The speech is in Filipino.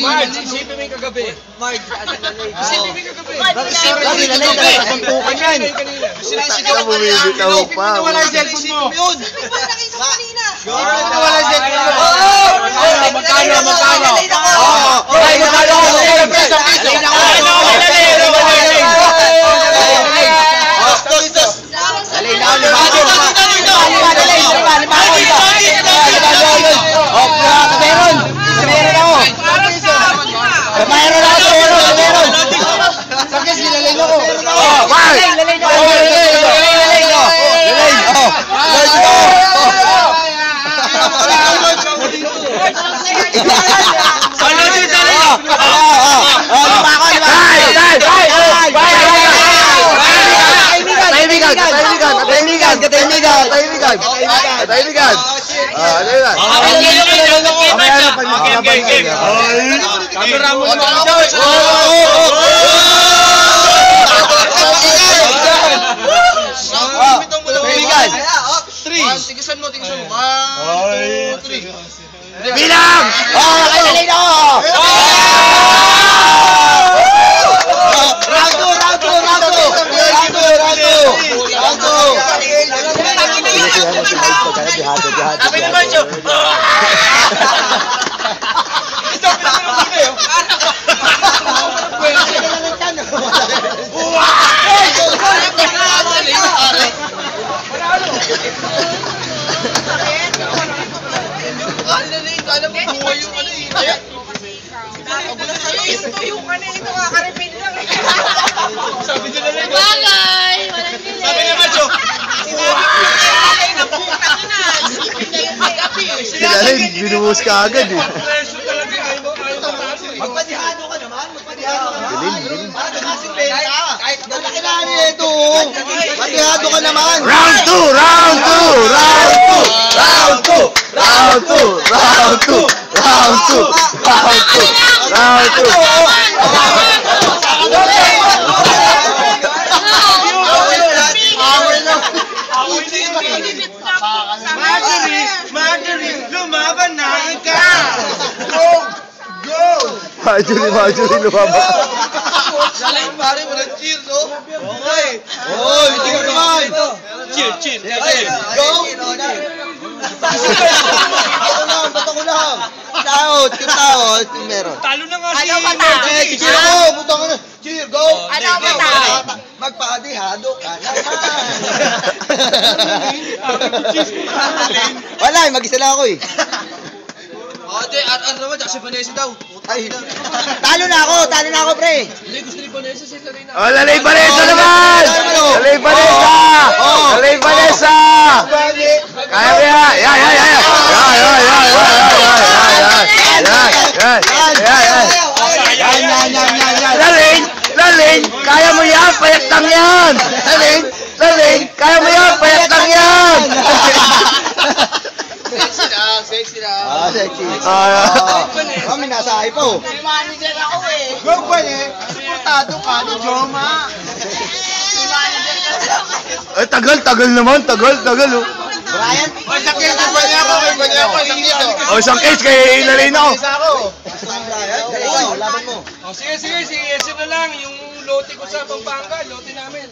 Marge, isipin mo yung kagabi. Marge, isipin mo yung kagabi. Lagi na lang tayo. Sampukan yan. Sinisigaw mo bibitaw pa. Wala yung cellphone mo. Yun. Nakita ko kanina. Wala yung cellphone mo. Magkano? Katahimikan. Camera mo naman. Katahimikan. 3. Tigisan mo. 1, 2, 3. Bilang! Kailin ako! Sabi ni Marjo! Ito, pinapanood kayo. Alam mo, buhay yung ano eh. Ito kakaripin lang. Sabi nila rin. Bagay! Sabi ni Marjo. Sila rin, binuhos ka agad eh. Presyo talaga. Magpadihado ka naman. Galing. Kahit kailangan nila ito. Padihado ka naman. Round 2. Marjorie, lumaban na ka! Go! Marjorie, lumaba. Galing pare, walang cheer, no? Okay. Oy, tingnan naman. Cheer. Go! Bato ko lang. Taot, meron. Talo na nga si Ano ba Marjorie. Cheer go! Butang ka na. Cheer, go! Ano ba tayo? Magpadihado ka naman. Wala, mag-isa lang ako eh. Ate, ano naman, si Vanessa daw. Ay, talo na ako, pre. Hindi, gusto ni Vanessa, sila rin na. Oh, lalay Vanessa naman! Lalay Vanessa! Kaya mo yan! Laling! Kaya mo yan! Payat lang yan! Laling! Kaya mo yan! Payat lang yan! Sexy lang. Sexy. Kami nasa iPo. Manager ako eh. Go pa eh. Supportado ka ni Joma. Ay, tagal naman. Tagal oh. Brian? Ay, isang case, Isang case kay Ilalina ko. Laban mo. Sige, yes na lang. Yung lote ko sa Pampanga, lote namin.